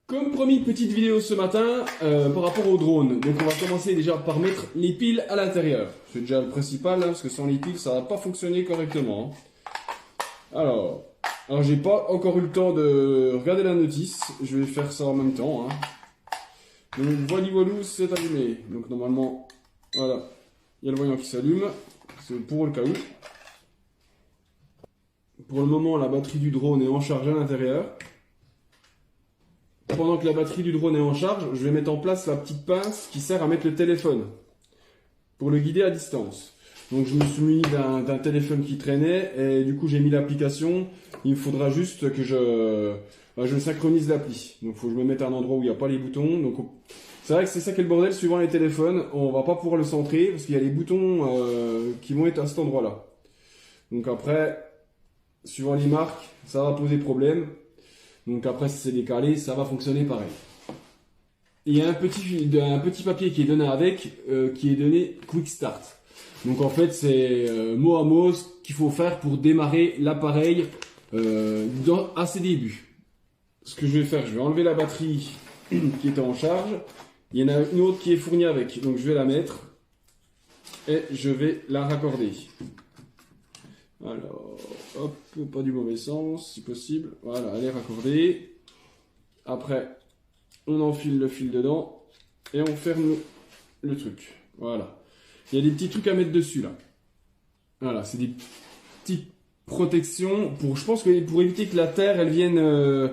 Comme promis, petite vidéo ce matin par rapport au drone. Donc on va commencer déjà par mettre les piles à l'intérieur. C'est déjà le principal, hein, parce que sans les piles, ça va pas fonctionner correctement. Alors j'ai pas encore eu le temps de regarder la notice. Je vais faire ça en même temps. Hein. Donc voilou, c'est allumé. Donc normalement, voilà, il y a le voyant qui s'allume. C'est pour le cas où. Pour le moment, la batterie du drone est en charge à l'intérieur. Pendant que la batterie du drone est en charge, je vais mettre en place la petite pince qui sert à mettre le téléphone pour le guider à distance. Donc je me suis muni d'un téléphone qui traînait et du coup j'ai mis l'application. Il me faudra juste que je synchronise l'appli. Donc il faut que je me mette à un endroit où il n'y a pas les boutons. Donc c'est vrai que c'est ça qui est le bordel suivant les téléphones. On va pas pouvoir le centrer parce qu'il y a les boutons qui vont être à cet endroit-là. Donc après, suivant les marques, ça va poser problème. Donc après, si c'est décalé, ça va fonctionner pareil. Il y a un petit papier qui est donné avec, qui est donné Quick Start. Donc en fait, c'est mot à mot ce qu'il faut faire pour démarrer l'appareil à ses débuts. Ce que je vais faire, je vais enlever la batterie qui était en charge. Il y en a une autre qui est fournie avec, donc je vais la mettre et je vais la raccorder. Alors, hop, pas du mauvais sens, si possible. Voilà, elle est raccordée. Après, on enfile le fil dedans et on ferme le truc. Voilà. Il y a des petits trucs à mettre dessus, là. Voilà, c'est des petites protections je pense que pour éviter que la terre, elle vienne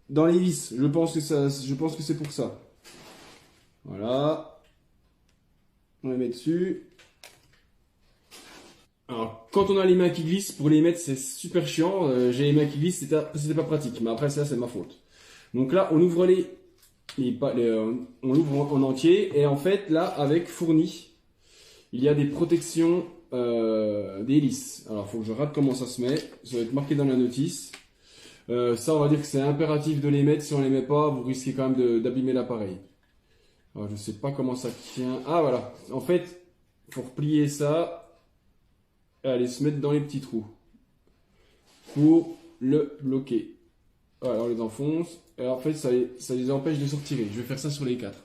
dans les vis. Je pense que c'est pour ça. Voilà. On les met dessus. Alors, quand on a les mains qui glissent, pour les mettre, c'est super chiant. J'ai les mains qui glissent, c'était pas pratique. Mais après, ça, c'est ma faute. Donc là, on ouvre on l'ouvre en entier. Et en fait, là, avec fourni, il y a des protections d'hélice. Alors, il faut que je rate comment ça se met. Ça va être marqué dans la notice. Ça, on va dire que c'est impératif de les mettre. Si on les met pas, vous risquez quand même d'abîmer l'appareil. Alors, je sais pas comment ça tient. Ah, voilà. En fait, il faut replier ça. Et aller se mettre dans les petits trous pour le bloquer. Voilà, on les enfonce. Et en fait, ça les empêche de sortir. Je vais faire ça sur les 4.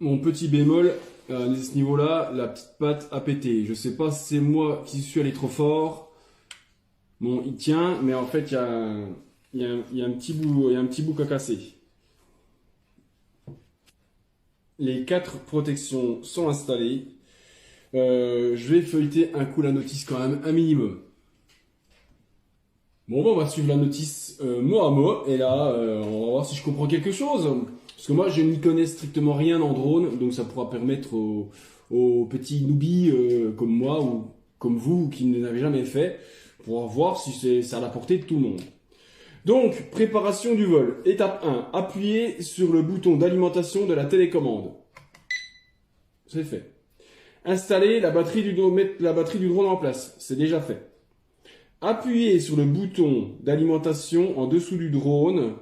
Mon petit bémol, à ce niveau-là, la petite patte a pété. Je sais pas si c'est moi qui suis allé trop fort. Bon, il tient, mais en fait, il y a un petit bout qu'à casser. Les 4 protections sont installées. Je vais feuilleter un coup la notice quand même, un minimum. Bon, on va suivre la notice mot à mot, et là, on va voir si je comprends quelque chose. Parce que moi, je n'y connais strictement rien en drone, donc ça pourra permettre aux petits newbies comme moi, ou comme vous, qui ne l'avez jamais fait, pour voir si c'est à la portée de tout le monde. Donc, préparation du vol. Étape 1, appuyez sur le bouton d'alimentation de la télécommande. C'est fait. Installer la batterie du drone, mettre la batterie du drone en place, c'est déjà fait. Appuyez sur le bouton d'alimentation en dessous du drone,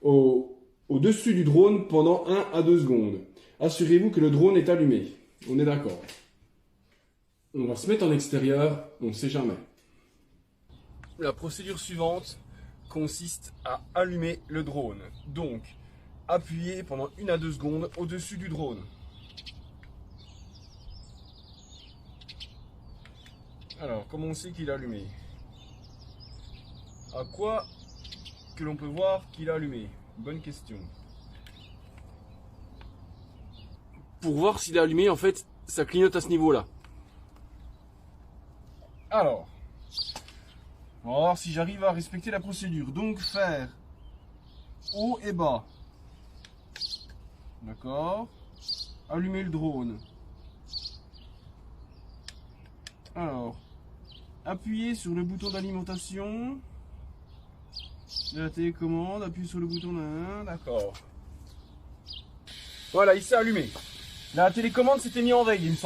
au-dessus du drone pendant 1 à 2 secondes. Assurez-vous que le drone est allumé. On est d'accord. On va se mettre en extérieur, on ne sait jamais. La procédure suivante consiste à allumer le drone. Donc, appuyez pendant 1 à 2 secondes au-dessus du drone. Alors, comment on sait qu'il est allumé? À quoi que l'on peut voir qu'il est allumé? Bonne question. Pour voir s'il est allumé, en fait, ça clignote à ce niveau-là. Alors, on va voir si j'arrive à respecter la procédure. Donc, faire haut et bas. D'accord. Allumer le drone. Alors, appuyez sur le bouton d'alimentation de la télécommande, appuyez sur le bouton d'un, d'accord. Voilà, il s'est allumé. La télécommande s'était mise en veille, il me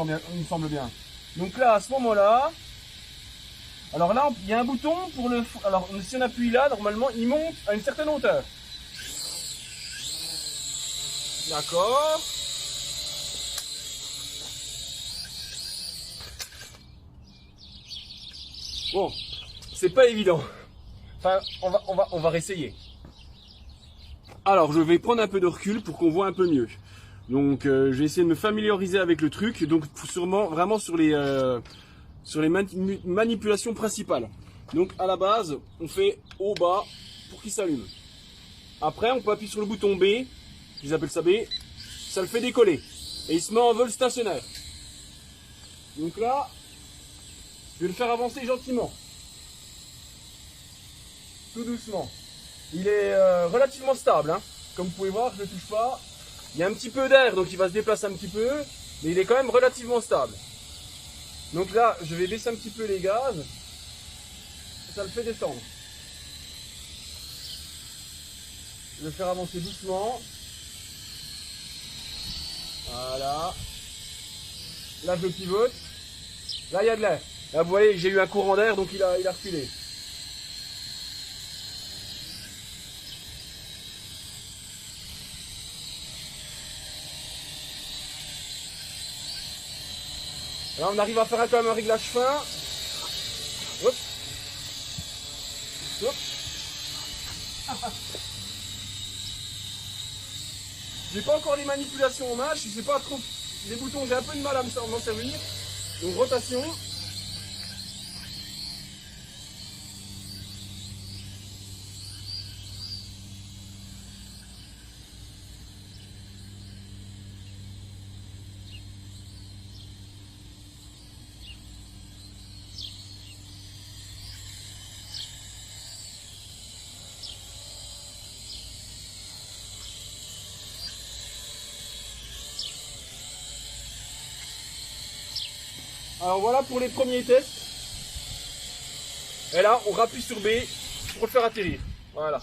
semble bien. Donc là, à ce moment-là, alors là, il y a un bouton pour le... Alors, si on appuie là, normalement, il monte à une certaine hauteur. D'accord. Bon, c'est pas évident. Enfin, on va réessayer. Alors, je vais prendre un peu de recul pour qu'on voit un peu mieux. Donc, je vais essayer de me familiariser avec le truc. Donc, sûrement, vraiment sur les manipulations principales. Donc, à la base, on fait haut, bas pour qu'il s'allume. Après, on peut appuyer sur le bouton B, ils appellent ça B, ça le fait décoller. Et il se met en vol stationnaire. Donc là, je vais le faire avancer gentiment. Tout doucement. Il est relativement stable, hein. Comme vous pouvez voir, je ne le touche pas. Il y a un petit peu d'air, donc il va se déplacer un petit peu, mais il est quand même relativement stable. Donc là, je vais baisser un petit peu les gaz, ça le fait descendre. Je vais le faire avancer doucement. Voilà. Là, je pivote. Là, il y a de l'air. Là, vous voyez, j'ai eu un courant d'air, donc il a reculé. Là, on arrive à faire quand même un réglage fin. Hop. Hop. J'ai pas encore les manipulations en main, je sais pas trop. Les boutons, j'ai un peu de mal à m'en servir. Donc rotation. Alors voilà pour les premiers tests. Et là, on rappuie sur B pour le faire atterrir. Voilà.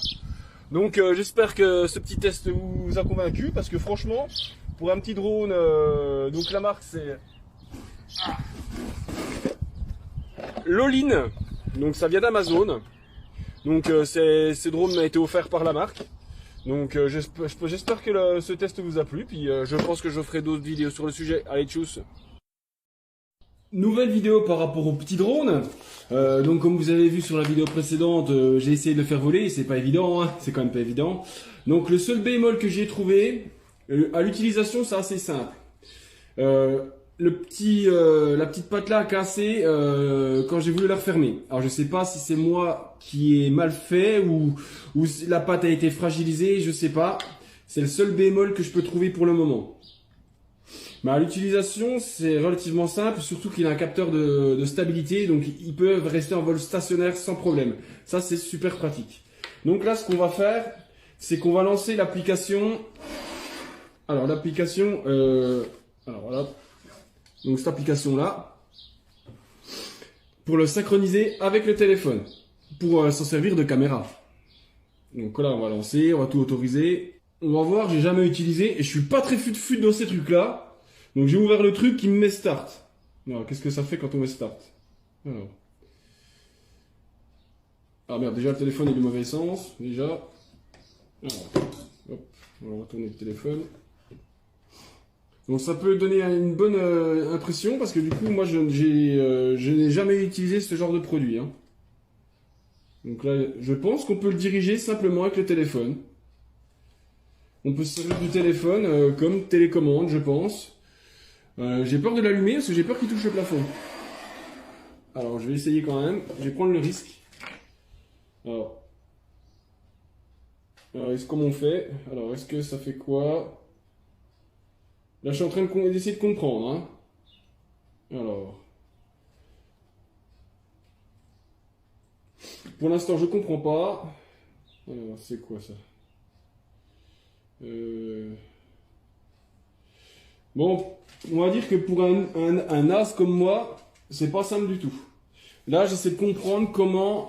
Donc j'espère que ce petit test vous a convaincu, parce que franchement, pour un petit drone, donc la marque c'est Loline. Donc ça vient d'Amazon. Donc ce drone m'a été offert par la marque. Donc j'espère que ce test vous a plu. Puis je pense que je ferai d'autres vidéos sur le sujet. Allez, tchuss. Nouvelle vidéo par rapport au petit drone. Donc comme vous avez vu sur la vidéo précédente, j'ai essayé de le faire voler. C'est pas évident, hein, c'est quand même pas évident. Donc le seul bémol que j'ai trouvé à l'utilisation, c'est assez simple. La petite patte là a cassé quand j'ai voulu la refermer. Alors je sais pas si c'est moi qui ai mal fait ou la patte a été fragilisée, je sais pas. C'est le seul bémol que je peux trouver pour le moment. Mais à l'utilisation, c'est relativement simple, surtout qu'il a un capteur de stabilité, donc ils peuvent rester en vol stationnaire sans problème. Ça, c'est super pratique. Donc là, ce qu'on va faire, c'est qu'on va lancer l'application. Alors l'application, alors voilà. Donc cette application-là, pour le synchroniser avec le téléphone, pour s'en servir de caméra. Donc là, on va lancer, on va tout autoriser. On va voir, j'ai jamais utilisé et je suis pas très fut dans ces trucs-là. Donc j'ai ouvert le truc qui me met start. Alors qu'est-ce que ça fait quand on met start? Alors. Ah merde, déjà le téléphone est du mauvais sens, déjà. Alors, hop, on va retourner le téléphone. Donc ça peut donner une bonne impression parce que du coup moi je n'ai jamais utilisé ce genre de produit. Hein. Donc là je pense qu'on peut le diriger simplement avec le téléphone. On peut se servir du téléphone comme télécommande je pense. J'ai peur de l'allumer parce que j'ai peur qu'il touche le plafond. Alors je vais essayer quand même, je vais prendre le risque. Alors comment on fait? Alors est-ce que ça fait quoi? Là, je suis en train d'essayer de comprendre. Hein. Alors. Pour l'instant, je comprends pas. Alors, c'est quoi ça? Bon, on va dire que pour un as comme moi, c'est pas simple du tout. Là, j'essaie de comprendre comment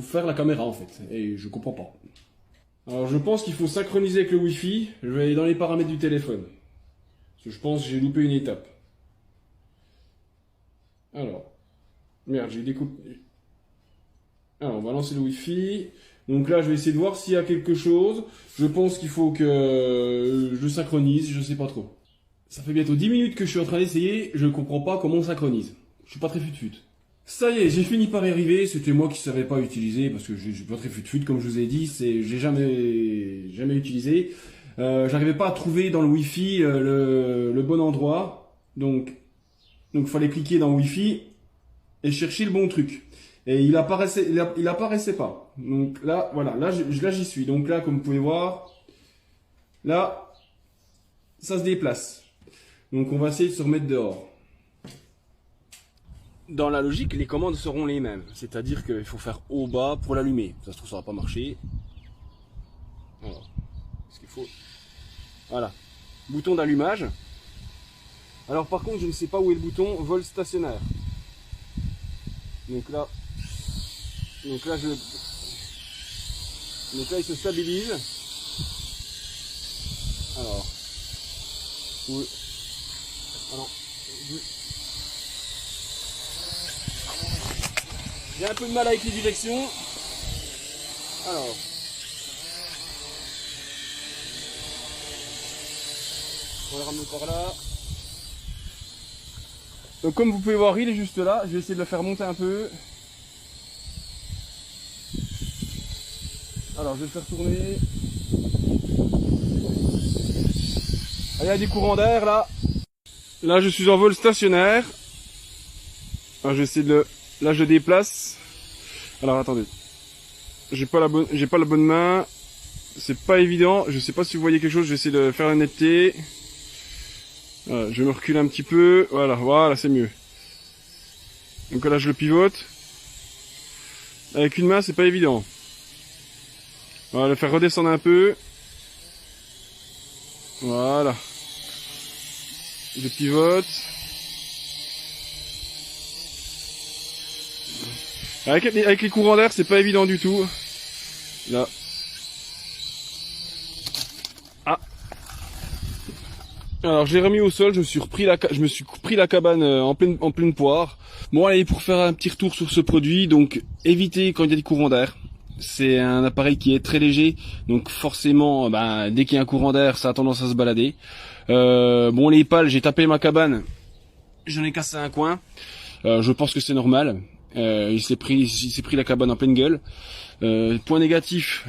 faire la caméra, en fait. Et je comprends pas. Alors je pense qu'il faut synchroniser avec le Wi-Fi. Je vais aller dans les paramètres du téléphone. Parce que je pense que j'ai loupé une étape. Alors. Merde, j'ai découpé. Alors on va lancer le Wi-Fi. Donc là je vais essayer de voir s'il y a quelque chose. Je pense qu'il faut que je synchronise, je sais pas trop. Ça fait bientôt 10 minutes que je suis en train d'essayer, je comprends pas comment on synchronise. Je suis pas très fut-fut. Ça y est, j'ai fini par y arriver. C'était moi qui savais pas utiliser parce que j'ai pas très fut comme je vous ai dit. J'ai jamais utilisé. J'arrivais pas à trouver dans le Wi-Fi le bon endroit. Donc fallait cliquer dans Wi-Fi et chercher le bon truc. Et il apparaissait pas. Donc là, voilà, là j'y suis. Donc là, comme vous pouvez voir, là, ça se déplace. Donc on va essayer de se remettre dehors. Dans la logique, les commandes seront les mêmes. C'est-à-dire qu'il faut faire haut bas pour l'allumer. Ça se trouve, ça va pas marcher. Voilà. Ce qu'il faut. Voilà. Bouton d'allumage. Alors par contre, je ne sais pas où est le bouton vol stationnaire. Donc là, donc là il se stabilise. Alors, oui. Alors, j'ai un peu de mal avec les directions. Alors, on va le ramener par là. Donc comme vous pouvez voir, il est juste là. Je vais essayer de le faire monter un peu. Alors, je vais le faire tourner. Ah, il y a des courants d'air là. Là, je suis en vol stationnaire. Alors, je vais essayer de le... Là, je déplace. Alors, attendez. J'ai pas la bonne main. C'est pas évident. Je sais pas si vous voyez quelque chose. Je vais essayer de faire la netteté. Voilà, je me recule un petit peu. Voilà, c'est mieux. Donc là, je le pivote. Avec une main, c'est pas évident. On va le faire redescendre un peu. Voilà. Je pivote. Avec les courants d'air, c'est pas évident du tout. Là. Ah. Alors j'ai remis au sol, je me suis pris la cabane en pleine poire. Bon allez, pour faire un petit retour sur ce produit, donc évitez quand il y a des courants d'air. C'est un appareil qui est très léger, donc forcément, dès qu'il y a un courant d'air, ça a tendance à se balader. Bon les pales, j'ai tapé ma cabane, j'en ai cassé un coin. Je pense que c'est normal. Il s'est pris la cabane en pleine gueule. Point négatif,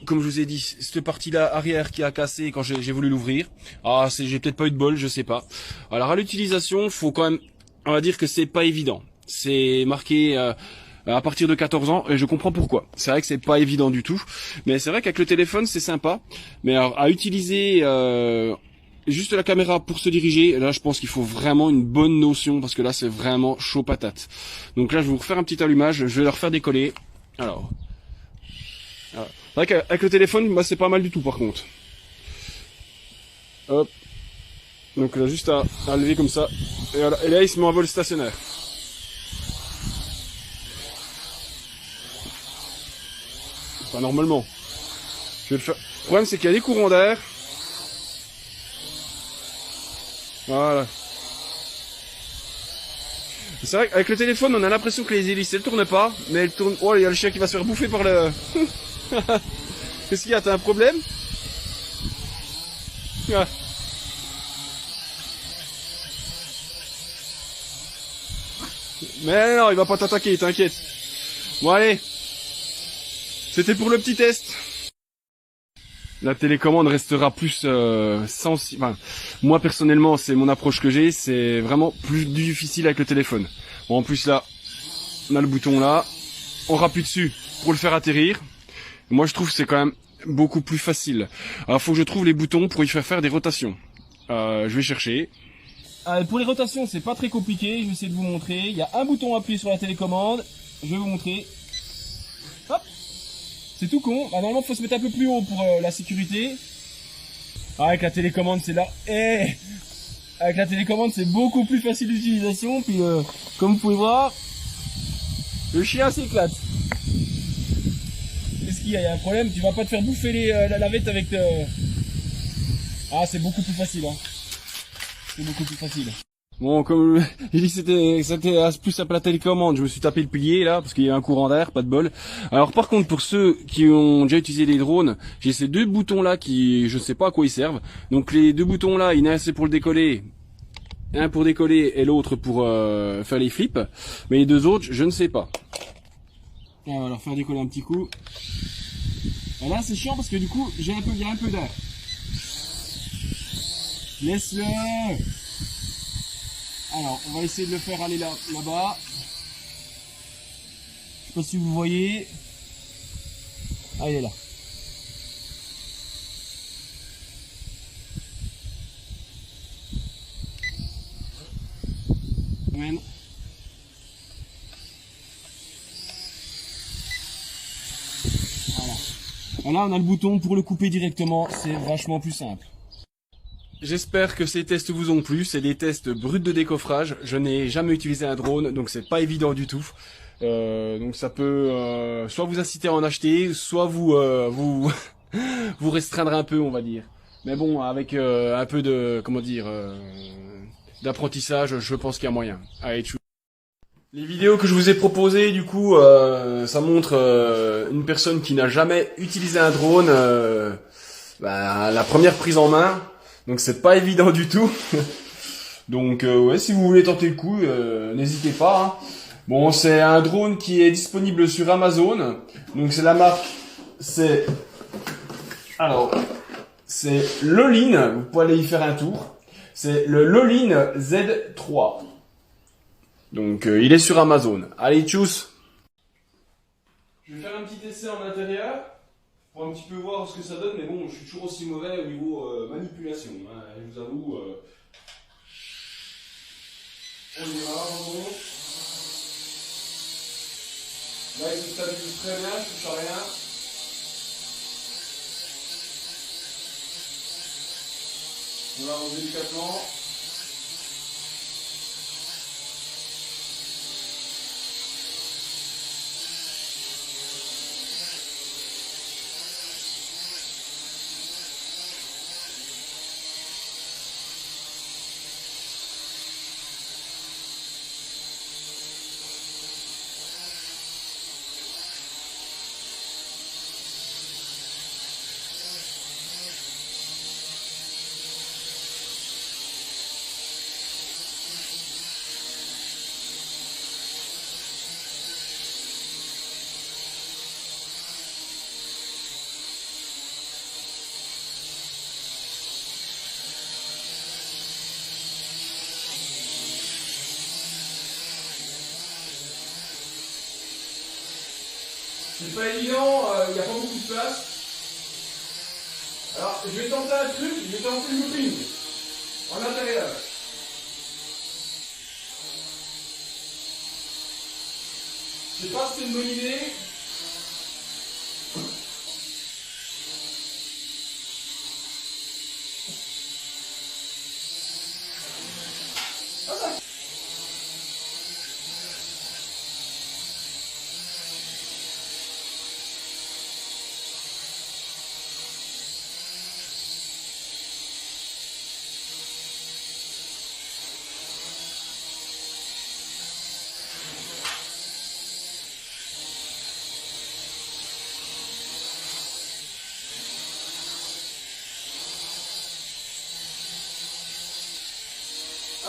comme je vous ai dit, cette partie-là arrière qui a cassé quand j'ai voulu l'ouvrir. Ah, j'ai peut-être pas eu de bol, je sais pas. Alors à l'utilisation, faut quand même, on va dire que c'est pas évident. C'est marqué à partir de 14 ans et je comprends pourquoi. C'est vrai que c'est pas évident du tout, mais c'est vrai qu'avec le téléphone c'est sympa. Mais alors, à utiliser juste la caméra pour se diriger, là je pense qu'il faut vraiment une bonne notion parce que là c'est vraiment chaud patate. Donc là je vais vous refaire un petit allumage, je vais le refaire décoller. Alors, voilà. C'est vrai qu'avec le téléphone, c'est pas mal du tout par contre. Hop. Donc là juste à lever comme ça. Et, voilà. Et là il se met en vol stationnaire. Enfin normalement. Je vais le faire. Le problème c'est qu'il y a des courants d'air. Voilà. C'est vrai qu'avec le téléphone, on a l'impression que les hélices, elles tournent pas, mais elles tournent... Oh, il y a le chien qui va se faire bouffer par le... Qu'est-ce qu'il y a? T'as un problème? Ah. Mais non, il va pas t'attaquer, t'inquiète. Bon, allez. C'était pour le petit test. La télécommande restera plus enfin, moi personnellement, c'est mon approche que j'ai, c'est vraiment plus difficile avec le téléphone. Bon, en plus là, on a le bouton là, on rappuie dessus pour le faire atterrir. Moi je trouve que c'est quand même beaucoup plus facile. Alors faut que je trouve les boutons pour y faire des rotations. Je vais chercher. Pour les rotations, c'est pas très compliqué, je vais essayer de vous montrer. Il y a un bouton à appuyer sur la télécommande, je vais vous montrer. Hop. C'est tout con. Normalement, il faut se mettre un peu plus haut pour la sécurité. Avec la télécommande, c'est là. Avec la télécommande, c'est beaucoup plus facile d'utilisation. Puis, comme vous pouvez voir, le chien s'éclate. Qu'est-ce qu'il y a? Il y a un problème. Tu vas pas te faire bouffer la lavette avec... Ah, c'est beaucoup plus facile. Hein. C'est beaucoup plus facile. Bon, comme j'ai dit, c'était plus simple la télécommande. Je me suis tapé le pilier là parce qu'il y a un courant d'air, pas de bol. Alors par contre, pour ceux qui ont déjà utilisé les drones, j'ai ces deux boutons là qui, je sais pas à quoi ils servent. Donc les deux boutons là, il y en a un c'est pour le décoller Un pour décoller et l'autre pour faire les flips. Mais les deux autres, je ne sais pas. Et on va leur faire décoller un petit coup. Et là, c'est chiant parce que du coup, il y a un peu d'air. Laisse-le. Alors, on va essayer de le faire aller là-bas. Je sais pas si vous voyez. Ah, il est là. Amen. Voilà. Là, on a le bouton pour le couper directement. C'est vachement plus simple. J'espère que ces tests vous ont plu. C'est des tests bruts de décoffrage. Je n'ai jamais utilisé un drone, donc c'est pas évident du tout. Donc ça peut soit vous inciter à en acheter, soit vous vous restreindre un peu, on va dire. Mais bon, avec un peu de d'apprentissage, je pense qu'il y a moyen. Allez, tchou. Les vidéos que je vous ai proposées, du coup, ça montre une personne qui n'a jamais utilisé un drone, la première prise en main. Donc c'est pas évident du tout. Donc ouais, si vous voulez tenter le coup, n'hésitez pas. Hein. Bon, c'est un drone qui est disponible sur Amazon. Donc c'est la marque, c'est Lolin. Vous pouvez aller y faire un tour. C'est le Lolin Z3. Donc il est sur Amazon. Allez, tchuss. Je vais faire un petit essai en intérieur pour un petit peu voir ce que ça donne. Mais bon, je suis toujours aussi mauvais au niveau manipulation. Hein, je vous avoue. On y va, bon. Là, il se stabilise très bien, je touche à rien. On avance délicatement. C'est pas évident, il n'y a pas beaucoup de place. Alors, je vais tenter un truc, je vais tenter le looping en intérieur. Je sais pas si c'est une bonne idée.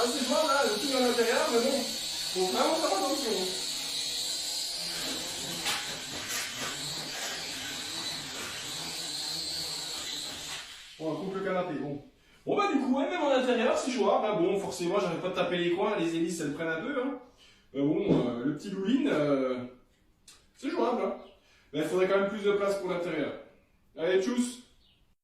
Ah, c'est jouable, là, le tout à l'intérieur, mais bon, faut vraiment faire attention. Bon, on coupe le canapé, bon. Bon, bah, du coup, ouais, même en intérieur, c'est jouable. Hein. Bon, forcément, j'arrête pas de taper les coins, les hélices, elles prennent un peu. Hein. Mais bon, le petit Lolin, c'est jouable. Hein. Mais il faudrait quand même plus de place pour l'intérieur. Allez, tchuss!